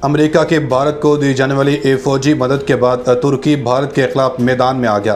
امریکہ کے بھارت کو دی جانے والی فوجی مدد کے بعد ترکی بھارت کے خلاف میدان میں آ گیا۔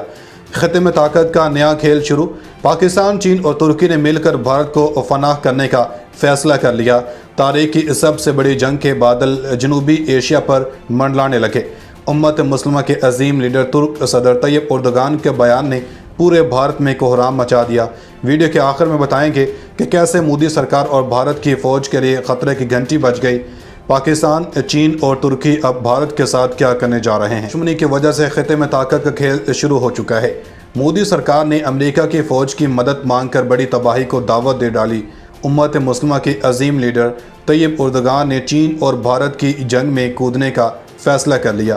خطے میں طاقت کا نیا کھیل شروع۔ پاکستان، چین اور ترکی نے مل کر بھارت کو پناہ کرنے کا فیصلہ کر لیا۔ تاریخ کی سب سے بڑی جنگ کے بادل جنوبی ایشیا پر منڈلانے لگے۔ امت مسلمہ کے عظیم لیڈر ترک صدر طیب اردوغان کے بیان نے پورے بھارت میں کوہرام مچا دیا۔ ویڈیو کے آخر میں بتائیں گے کہ کیسے مودی سرکار اور بھارت کی فوج کے لیے خطرے کی گھنٹی بج گئی۔ پاکستان، چین اور ترکی اب بھارت کے ساتھ کیا کرنے جا رہے ہیں۔ دشمنی کی وجہ سے خطے میں طاقت کا کھیل شروع ہو چکا ہے۔ مودی سرکار نے امریکہ کی فوج کی مدد مانگ کر بڑی تباہی کو دعوت دے ڈالی۔ امت مسلمہ کے عظیم لیڈر طیب اردوغان نے چین اور بھارت کی جنگ میں کودنے کا فیصلہ کر لیا۔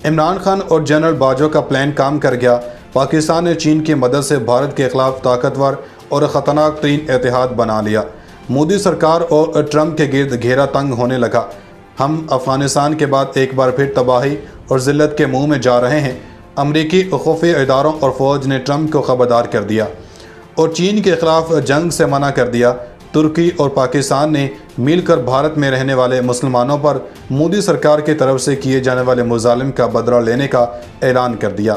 عمران خان اور جنرل باجوہ کا پلان کام کر گیا۔ پاکستان نے چین کی مدد سے بھارت کے خلاف طاقتور اور خطرناک ترین اتحاد بنا لیا۔ مودی سرکار اور ٹرمپ کے گرد گھیرا تنگ ہونے لگا۔ ہم افغانستان کے بعد ایک بار پھر تباہی اور ذلت کے منہ میں جا رہے ہیں۔ امریکی خفیہ اداروں اور فوج نے ٹرمپ کو خبردار کر دیا اور چین کے خلاف جنگ سے منع کر دیا۔ ترکی اور پاکستان نے مل کر بھارت میں رہنے والے مسلمانوں پر مودی سرکار کی طرف سے کیے جانے والے مظالم کا بدلہ لینے کا اعلان کر دیا۔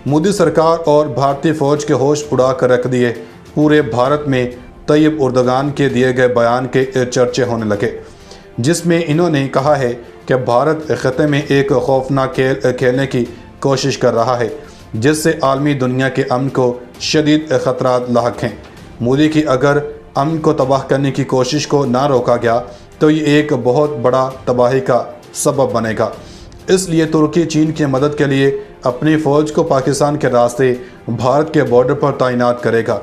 مودی سرکار اور بھارتی فوج کے ہوش اڑا کر رکھ دیے۔ پورے بھارت میں طیب اردوغان کے دیے گئے بیان کے چرچے ہونے لگے، جس میں انہوں نے کہا ہے کہ بھارت خطے میں ایک خوفناک کھیل کھیلنے کی کوشش کر رہا ہے، جس سے عالمی دنیا کے امن کو شدید خطرات لاحق ہیں۔ مودی کی اگر امن کو تباہ کرنے کی کوشش کو نہ روکا گیا تو یہ ایک بہت بڑا تباہی کا سبب بنے گا۔ اس لیے ترکی چین کی مدد کے لیے اپنی فوج کو پاکستان کے راستے بھارت کے بارڈر پر تعینات کرے گا،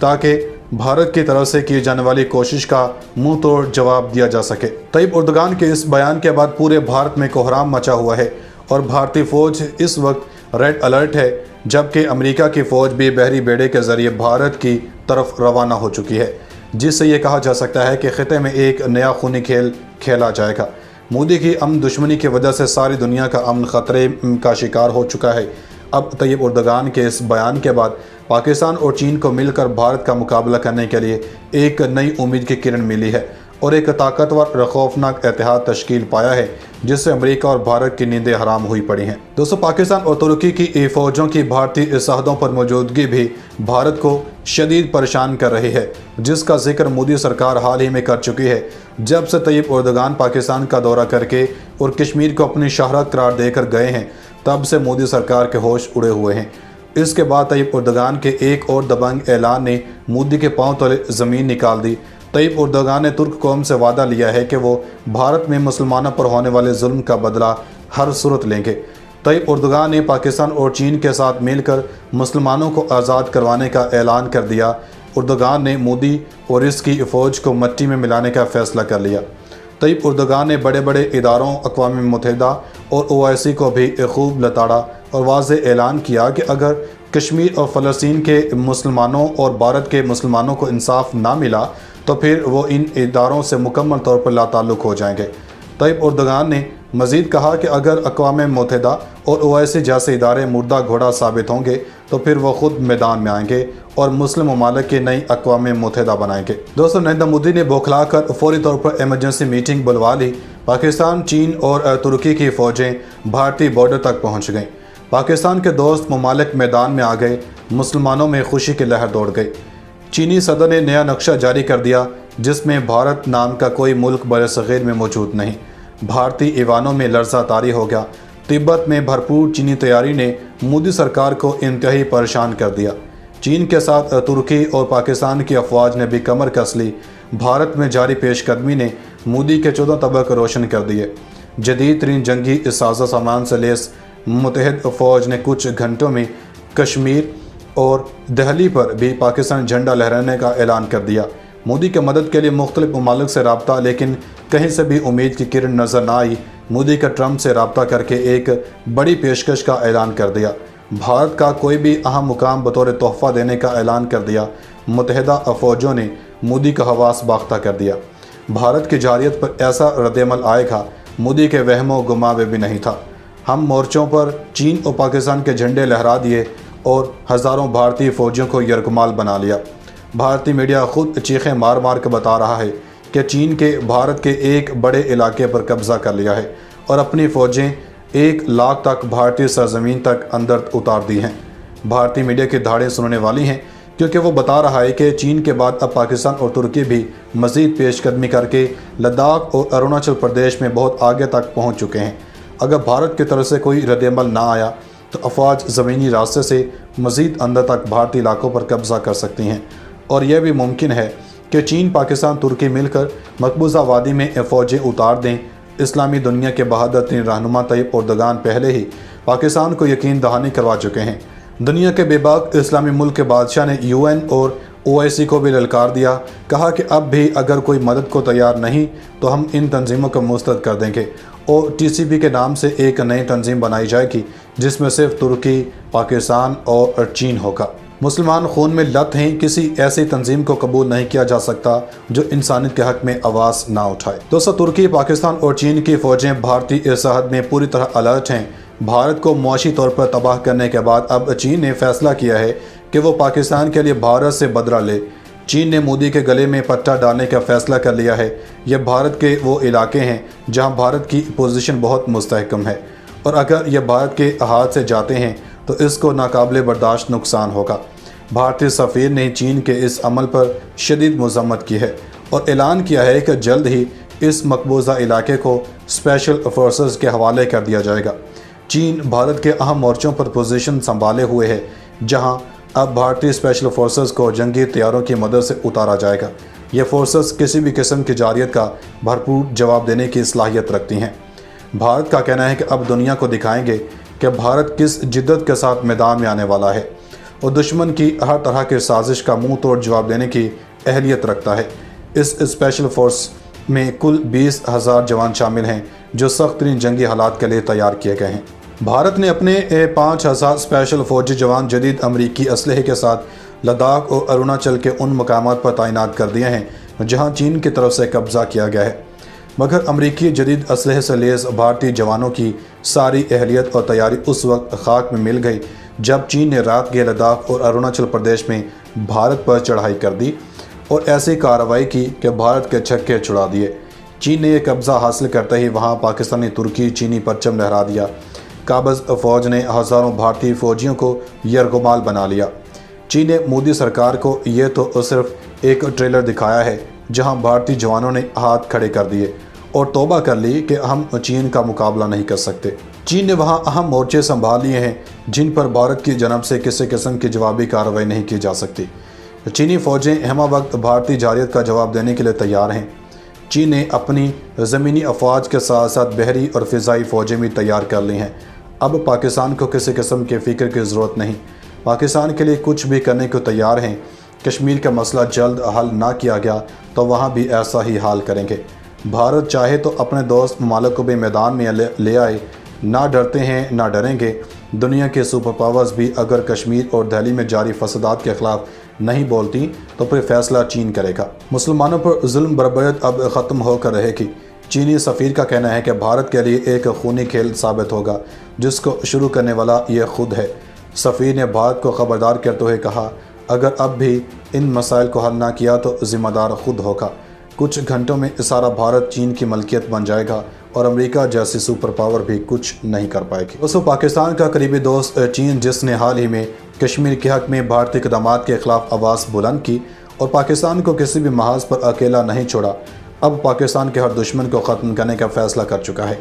تاکہ بھارت کی طرف سے کی جانے والی کوشش کا منہ توڑ جواب دیا جا سکے۔ طیب اردوغان کے اس بیان کے بعد پورے بھارت میں کوہرام مچا ہوا ہے اور بھارتی فوج اس وقت ریڈ الرٹ ہے، جبکہ امریکہ کی فوج بھی بحری بیڑے کے ذریعے بھارت کی طرف روانہ ہو چکی ہے، جس سے یہ کہا جا سکتا ہے کہ خطے میں ایک نیا خونی کھیل کھیلا جائے گا۔ مودی کی امن دشمنی کی وجہ سے ساری دنیا کا امن خطرے کا شکار ہو چکا ہے۔ اب طیب اردوغان کے اس بیان کے بعد پاکستان اور چین کو مل کر بھارت کا مقابلہ کرنے کے لیے ایک نئی امید کی کرن ملی ہے اور ایک طاقتور اور خوفناک اتحاد تشکیل پایا ہے، جس سے امریکہ اور بھارت کی نیندیں حرام ہوئی پڑی ہیں۔ دوستو، پاکستان اور ترکی کی فوجوں کی بھارتی سرحدوں پر موجودگی بھی بھارت کو شدید پریشان کر رہی ہے، جس کا ذکر مودی سرکار حال ہی میں کر چکی ہے۔ جب سے طیب اردوغان پاکستان کا دورہ کر کے اور کشمیر کو اپنی شہرت قرار دے کر گئے ہیں، تب سے مودی سرکار کے ہوش اڑے ہوئے ہیں۔ اس کے بعد طیب اردوغان کے ایک اور دبنگ اعلان نے مودی کے پاؤں تلے زمین نکال دی۔ طیب اردوغان نے ترک قوم سے وعدہ لیا ہے کہ وہ بھارت میں مسلمانوں پر ہونے والے ظلم کا بدلہ ہر صورت لیں گے۔ طیب اردوغان نے پاکستان اور چین کے ساتھ مل کر مسلمانوں کو آزاد کروانے کا اعلان کر دیا۔ اردوغان نے مودی اور اس کی فوج کو مٹی میں ملانے کا فیصلہ کر لیا۔ طیب اردوغان نے بڑے بڑے اداروں، اقوام متحدہ اور OIC کو بھی خوب لتاڑا اور واضح اعلان کیا کہ اگر کشمیر اور فلسطین کے مسلمانوں اور بھارت کے مسلمانوں کو انصاف نہ ملا تو پھر وہ ان اداروں سے مکمل طور پر لا تعلق ہو جائیں گے۔ طیب اردوغان نے مزید کہا کہ اگر اقوام متحدہ اور OIC جیسے ادارے مردہ گھوڑا ثابت ہوں گے تو پھر وہ خود میدان میں آئیں گے اور مسلم ممالک کی نئی اقوام متحدہ بنائیں گے۔ دوستو، نریندر مودی نے بوکھلا کر فوری طور پر ایمرجنسی میٹنگ بلوا لی۔ پاکستان، چین اور ترکی کی فوجیں بھارتی بارڈر تک پہنچ گئیں۔ پاکستان کے دوست ممالک میدان میں آ گئے۔ مسلمانوں میں خوشی کی لہر دوڑ گئی۔ چینی صدر نے نیا نقشہ جاری کر دیا، جس میں بھارت نام کا کوئی ملک برصغیر میں موجود نہیں۔ بھارتی ایوانوں میں لرزہ طاری ہو گیا۔ تبت میں بھرپور چینی تیاری نے مودی سرکار کو انتہائی پریشان کر دیا۔ چین کے ساتھ ترکی اور پاکستان کی افواج نے بھی کمر کس لی۔ بھارت میں جاری پیش قدمی نے مودی کے 14 طبق روشن کر دیے۔ جدید ترین جنگی ساز سامان سے لیس متحد فوج نے کچھ گھنٹوں میں کشمیر اور دہلی پر بھی پاکستان جھنڈا لہرانے کا اعلان کر دیا۔ مودی کی مدد کے لیے مختلف ممالک سے رابطہ، لیکن کہیں سے بھی امید کی کرن نظر نہ آئی۔ مودی کا ٹرمپ سے رابطہ کر کے ایک بڑی پیشکش کا اعلان کر دیا۔ بھارت کا کوئی بھی اہم مقام بطور تحفہ دینے کا اعلان کر دیا۔ متحدہ فوجوں نے مودی کا حواس باختہ کر دیا۔ بھارت کی جارحیت پر ایسا رد عمل آئے گا، مودی کے وہم و گمان میں بھی نہیں تھا۔ ہم مورچوں پر چین اور پاکستان کے جھنڈے لہرا دیے اور ہزاروں بھارتی فوجیوں کو یرغمال بنا لیا۔ بھارتی میڈیا خود چیخیں مار مار کے بتا رہا ہے کہ چین کے भारत के एक बड़े इलाके पर कब्ज़ा कर लिया है और अपनी फ़ौजें 1 लाख तक भारतीय सरजमीन तक अंदर उतार दी हैं। भारतीय मीडिया की धाड़ें सुनने वाली हैं, क्योंकि वो बता रहा है कि चीन के बाद अब पाकिस्तान और तुर्की भी मज़ीद पेशकदमी करके लद्दाख और अरुणाचल प्रदेश में बहुत आगे तक पहुँच चुके हैं। अगर भारत की तरफ से कोई रद्द-ए-अमल ना आया तो अफवाज ज़मीनी रास्ते से मज़ीद अंदर तक भारतीय इलाकों पर कब्ज़ा कर सकती हैं, और यह भी मुमकिन है कि चीन, पाकिस्तान, तुर्की मिलकर मकबूजा वादी में फ़ौजें उतार दें। इस्लामी दुनिया के बहादुर तरीन रहनुमा तैयब एर्दोगान पहले ही पाकिस्तान को यकीन दहानी करवा चुके हैं। दुनिया के बेबाक इस्लामी मुल्क के बादशाह ने UN और OIC को भी ललकार दिया, कहा कि अब भी अगर कोई मदद को तैयार नहीं तो हम इन तंजीमों को मुस्तरद कर देंगे और TCP के नाम से एक नई तंजीम बनाई जाएगी जिसमें सिर्फ तुर्की, पाकिस्तान और चीन होगा। मुसलमान खून में लत हैं, किसी ऐसी तंजीम को कबूल नहीं किया जा सकता जो इंसानियत के हक़ में आवाज़ ना उठाए। दोस्तों, तुर्की, पाकिस्तान और चीन की फ़ौजें भारतीय सरहद में पूरी तरह अलर्ट हैं। भारत को मुआशी तौर पर तबाह करने के बाद अब चीन ने फैसला किया है कि वो पाकिस्तान के लिए भारत से बदला ले। चीन ने मोदी के गले में पट्टा डालने का फ़ैसला कर लिया है। ये भारत के वो इलाके हैं जहां भारत की पोजीशन बहुत मुस्तहकम है, और अगर ये भारत के हाथ से जाते हैं तो इसको नाकाबिले बर्दाश्त नुकसान होगा। भारतीय सफ़ीर ने चीन के इस अमल पर शदीद मज़म्मत की है और ऐलान किया है कि जल्द ही इस मकबूजा इलाके को स्पेशल फोर्सेस के हवाले कर दिया जाएगा। चीन भारत के अहम मोर्चों पर पोजीशन संभाले हुए है, जहां अब भारतीय स्पेशल फोर्सेस को जंगी तैयारों की मदद से उतारा जाएगा। ये फोर्सेस किसी भी किस्म की जारियत का भरपूर जवाब देने की सलाहियत रखती हैं। भारत का कहना है कि अब दुनिया को दिखाएंगे कि भारत किस जिद्दत के साथ मैदान में आने वाला है और दुश्मन की हर तरह की साजिश का मुंह तोड़ जवाब देने की अहलियत रखता है। इस स्पेशल फोर्स में कुल 20,000 जवान शामिल हैं जो सख्त तरीन जंगी हालात के लिए तैयार किए गए हैं। भारत ने अपने 5,000 स्पेशल फौजी जवान जदीद अमरीकी असलहे के साथ लद्दाख और अरुणाचल के उन मकामात पर तैनात कर दिए हैं जहां चीन की तरफ से कब्ज़ा किया गया है, मगर अमरीकी जदीद असलहे से लैस भारतीय जवानों की सारी अहलियत और तैयारी उस वक्त खाक में मिल गई जब चीन ने रात के लद्दाख और अरुणाचल प्रदेश में भारत पर चढ़ाई कर दी और ऐसी कार्रवाई की कि भारत के छक्के छुड़ा दिए। चीन ने यह कब्ज़ा हासिल करते ही वहाँ पाकिस्तानी तुर्की चीनी परचम लहरा दिया। काबज़ फ़ौज ने हज़ारों भारतीय फ़ौजियों को यरगुमाल बना लिया। चीन ने मोदी सरकार को ये तो सिर्फ एक ट्रेलर दिखाया है जहां भारतीय जवानों ने हाथ खड़े कर दिए और तौबा कर ली कि हम चीन का मुकाबला नहीं कर सकते। चीन ने वहां अहम मोर्चे संभाल लिए हैं जिन पर भारत की जनब से किसी किस्म की जवाबी कार्रवाई नहीं की जा सकती। चीनी फ़ौजें हमा वक्त भारतीय जारियत का जवाब देने के लिए तैयार हैं। चीन ने अपनी ज़मीनी अफवाज के साथ साथ बहरी और फ़िज़ाई फ़ौजें भी तैयार कर ली हैं। अब पाकिस्तान को किसी किस्म के फ़िक्र की ज़रूरत नहीं, पाकिस्तान के लिए कुछ भी करने को तैयार हैं। कश्मीर का मसला जल्द हल ना किया गया तो वहाँ भी ऐसा ही हाल करेंगे। भारत चाहे तो अपने दोस्त ममालिक को भी मैदान में ले आए, ना डरते हैं ना डरेंगे। दुनिया के सुपर पावर्स भी अगर कश्मीर और दिल्ली में जारी फसादात के ख़िलाफ़ नहीं बोलती तो फिर फैसला चीन करेगा। मुसलमानों पर जुल्म बर्बरियत अब ख़त्म होकर रहेगी। चीनी सफ़ीर का कहना है कि भारत के लिए एक खूनी खेल साबित होगा जिसको शुरू करने वाला ये खुद है। सफ़ीर ने भारत को ख़बरदार करते हुए कहा, अगर अब भी इन मसाइल को हल ना किया तो ज़िम्मेदार खुद होगा। कुछ घंटों में सारा भारत चीन की मलकियत बन जाएगा और अमेरिका जैसी सुपर पावर भी कुछ नहीं कर पाएगी। दोस्तों, पाकिस्तान का करीबी दोस्त चीन, जिसने हाल ही में कश्मीर के हक़ में भारतीय इक़दामात के ख़िलाफ़ आवाज़ बुलंद की और पाकिस्तान को किसी भी महाज पर अकेला नहीं छोड़ा, अब पाकिस्तान के हर दुश्मन को ख़त्म करने का फ़ैसला कर चुका है।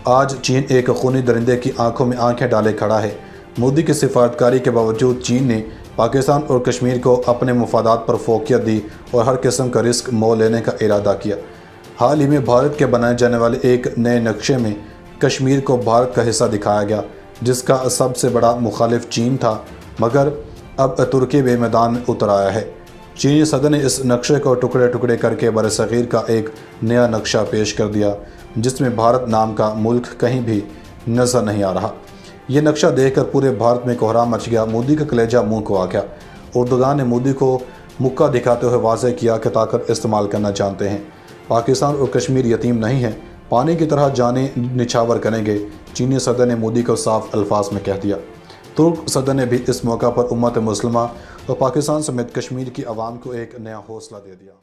आज चीन एक खूनी दरिंदे की आंखों में आंखें डाले खड़ा है। मोदी की सिफारतकारी के बावजूद चीन ने पाकिस्तान और कश्मीर को अपने मफादात पर फोकियत दी और हर किस्म का रिस्क मोल लेने का इरादा किया। हाल ही में भारत के बनाए जाने वाले एक नए नक्शे में कश्मीर को भारत का हिस्सा दिखाया गया, जिसका सबसे बड़ा मुखालिफ चीन था, मगर अब तुर्की भी मैदान में उतर आया है। चीनी सदर ने इस नक्शे को टुकड़े टुकड़े करके बरसग़ीर का एक नया नक्शा पेश कर दिया, जिसमें भारत नाम का मुल्क कहीं भी नज़र नहीं आ रहा। ये नक्शा देखकर पूरे भारत में कोहराम मच गया। मोदी का कलेजा मुंह को आ गया। एर्दोगान ने मोदी को मुक्का दिखाते हुए वाज़ेह किया कि ताकत इस्तेमाल करना जानते हैं। पाकिस्तान और कश्मीर यतीम नहीं है, पानी की तरह जाने निछावर करेंगे, चीनी सदर ने मोदी को साफ अल्फाज में कह दिया। तुर्क सदर ने भी इस मौका पर उम्मत मुस्लिमा और पाकिस्तान समेत कश्मीर की आवाम को एक नया हौसला दे दिया।